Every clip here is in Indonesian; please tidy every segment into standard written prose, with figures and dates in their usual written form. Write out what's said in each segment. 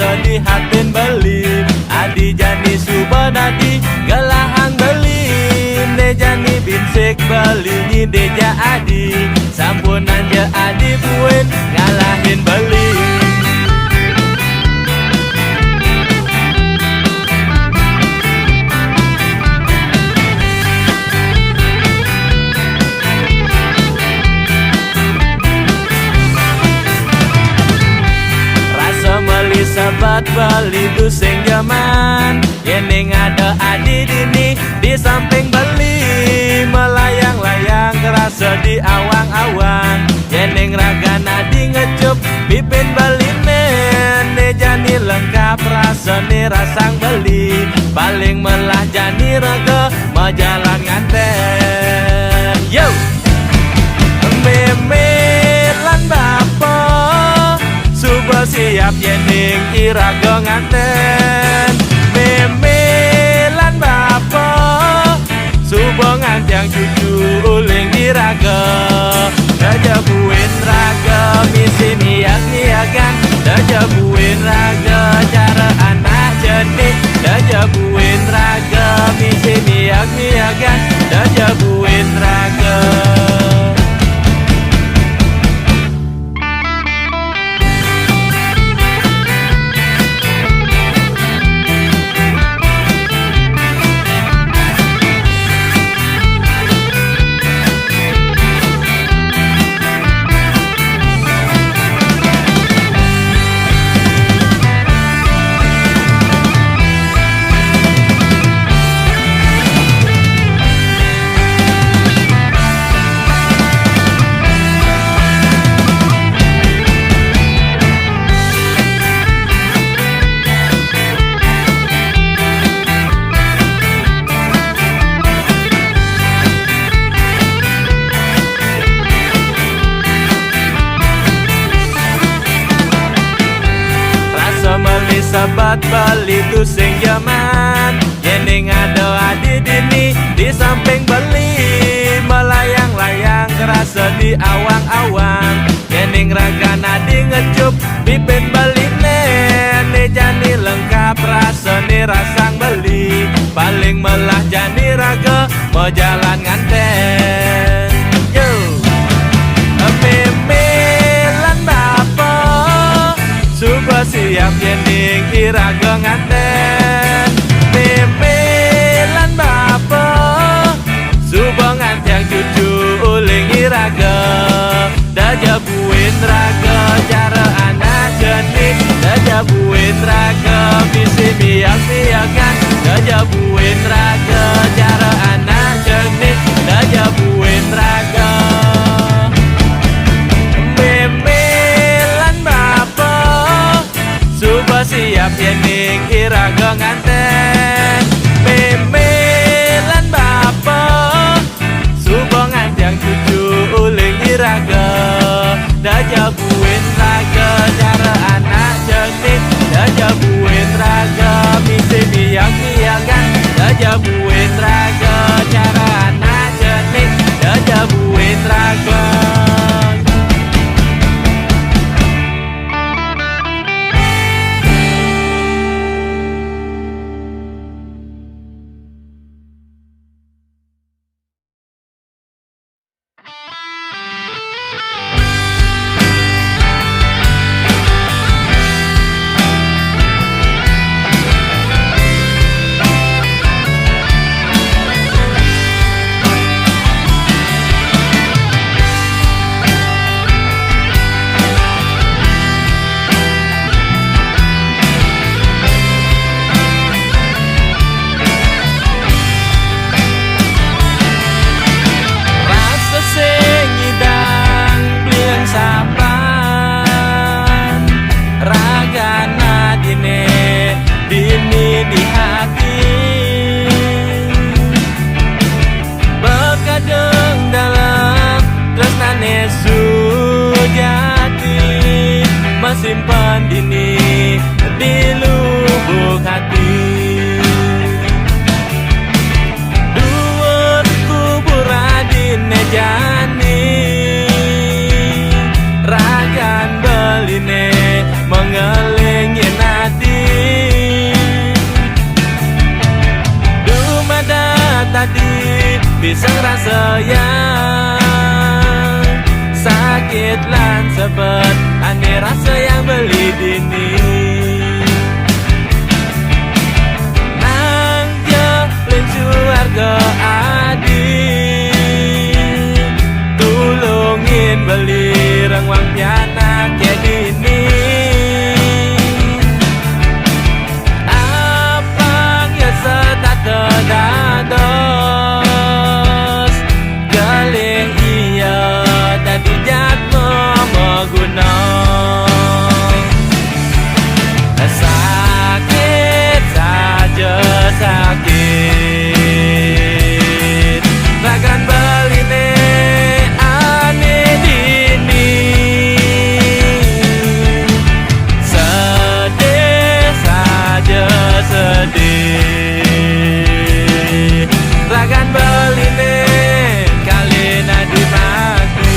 sedih hatin beli adi jani subanadi galahan beli ne jani binsek beli ni deja adi sampunan je adi buen ngalahin beli. Sahabat beli duseng zaman Yening ada adi dini di samping beli melayang-layang kerasa di awang-awang Yening raga nadi ngecup pipin beli ne jani lengkap rasa ni rasang beli paling melah jani raga mau jalan nganten yo memelan bapa Suba siap yening iraga nganten memelan bapa Suba ngantang cucu uling iraga dajabuin raga misi niak-niakan dajabuin raga cara anak jenik dajabuin raga misi niak-niakan dajabuin raga. Sahabat beli duseng zaman Yening ada adi dini di samping beli melayang-layang kerasa di awang-awang Yening raga nadi ngecup pipin beli ne jani lengkap rasa ni rasang beli paling melah jani raga mau jalan nganten yo memelan bapa Suba siap yening iraga nganten memelan bapa Suba ngantang cucu uling iraga dajabuin raga cara anak jenik dajabuin raga misi miak-miakan dajabuin raga cara anak jenik dajabuin raga Suba siap yening iraga nganten memelan bapa Suba ngantang cucu uling iraga dajabuin raga cara anak jenik dajabuin raga misi miak-miakan dajabuin bisa rasa yang sakit lan sebet ane rasa yang beli dini nang jalan suarga adik tulungin beli rangwang piana kayak dini apang ya setat dados galih iya tadi jatmo maguna sakit saja sakit takkan beline ane dini sedih saja sedih takkan beline kali nadi mati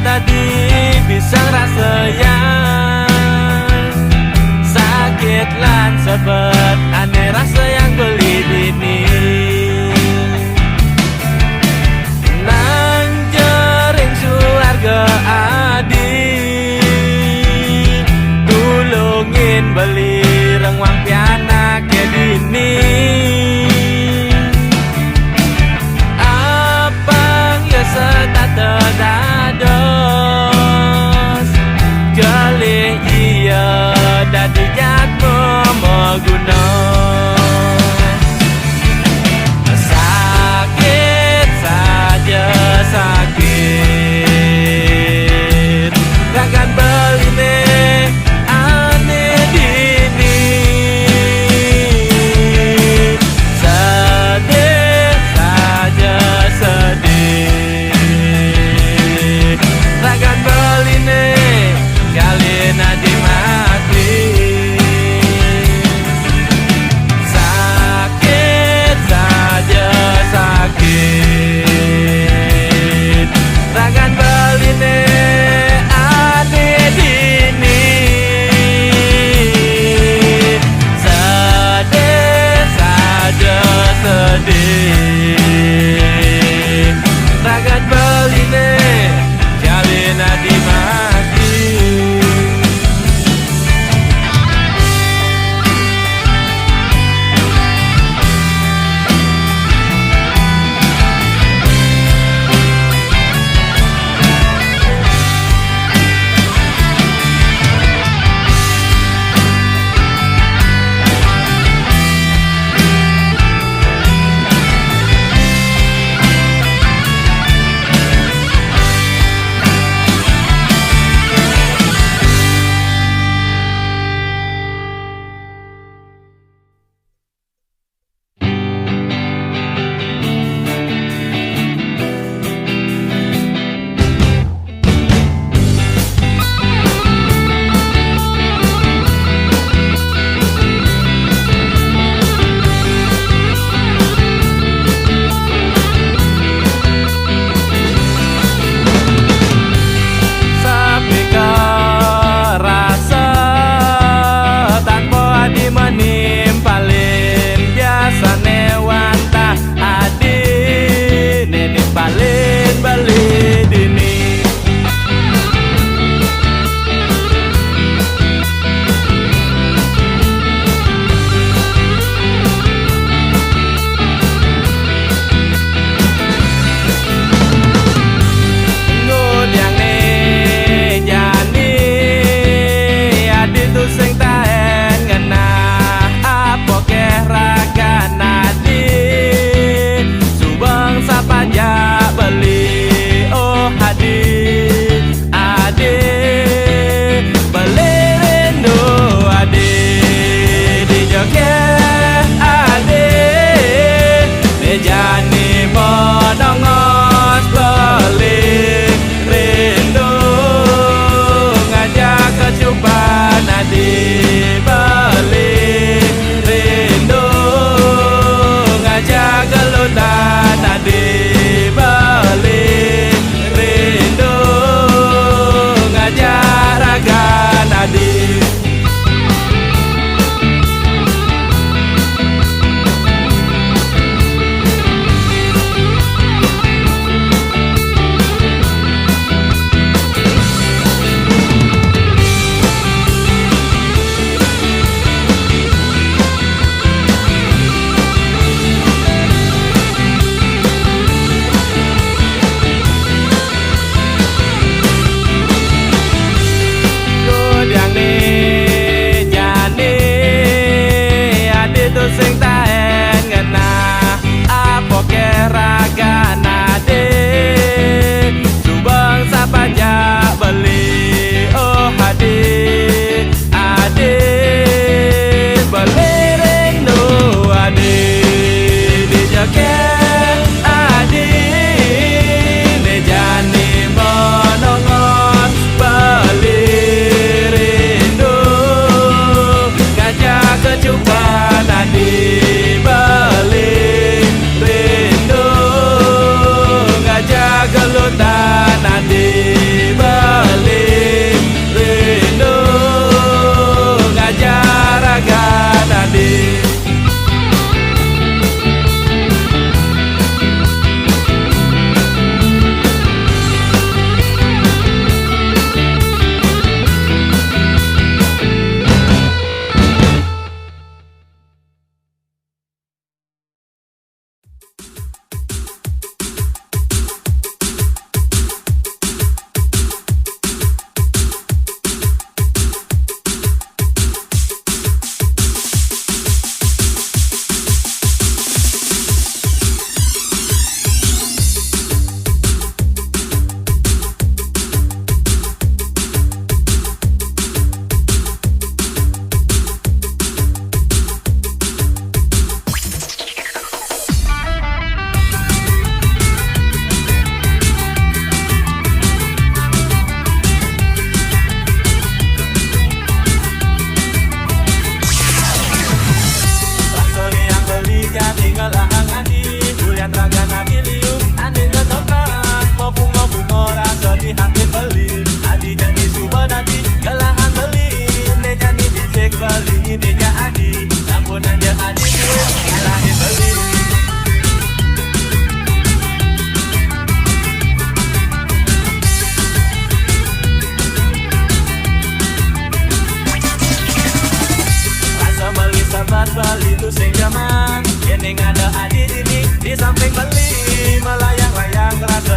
tadi bisa rasa yang sakit lan sebet ane rasa yang beli dini nang jaring suarga adik tulungin beli rangwang piana kayak dini apang ya setat dados galih iya dadi jatmo maguna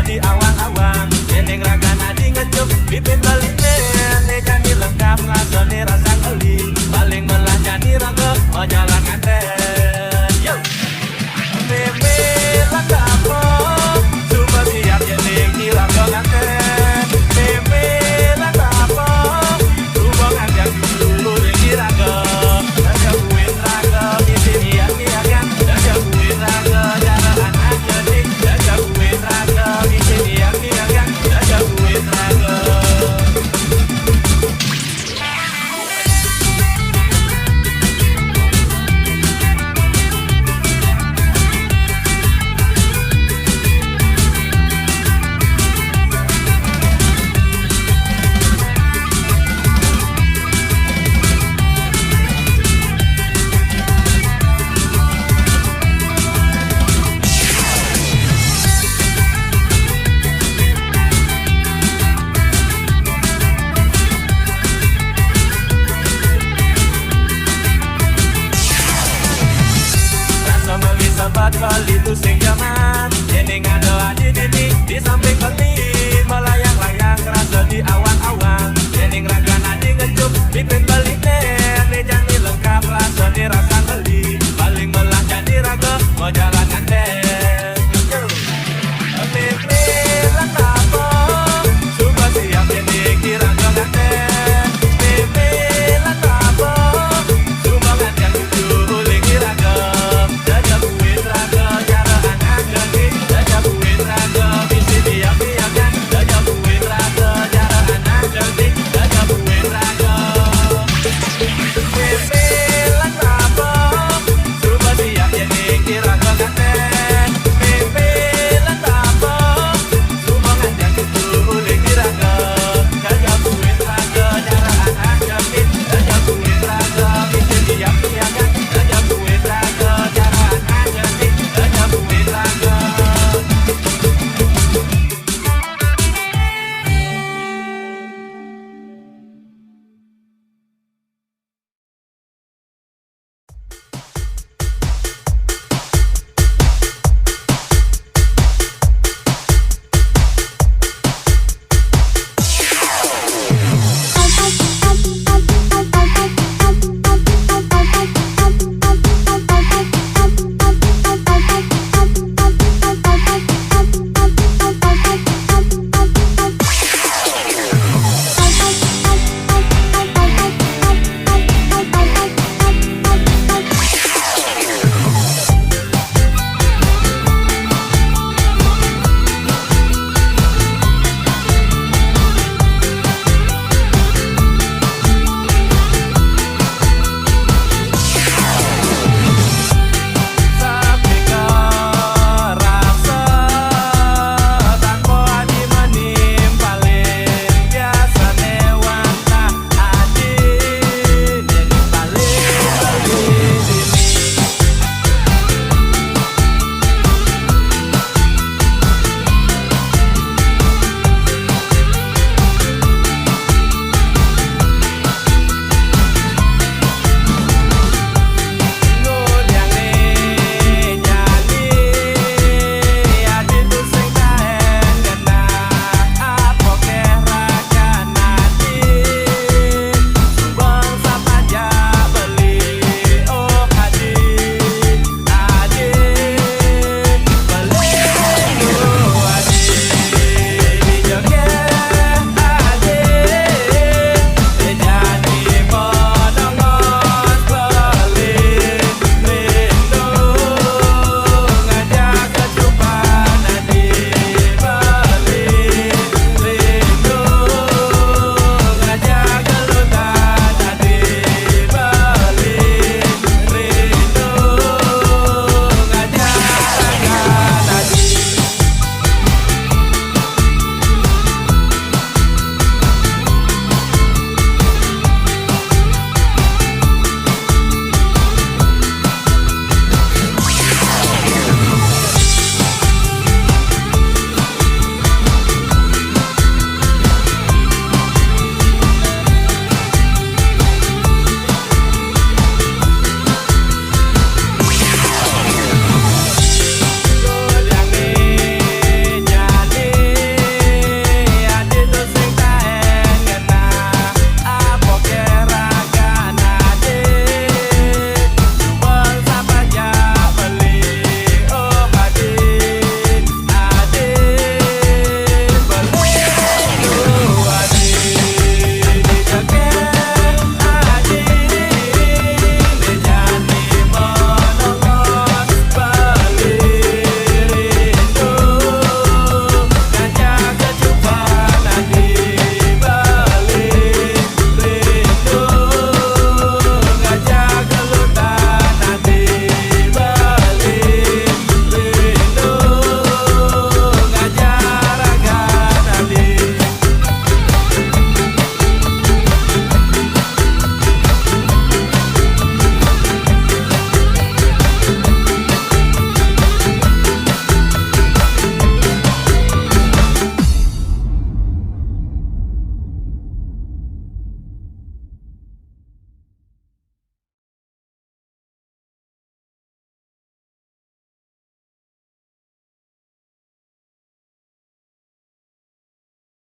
di awang-awang.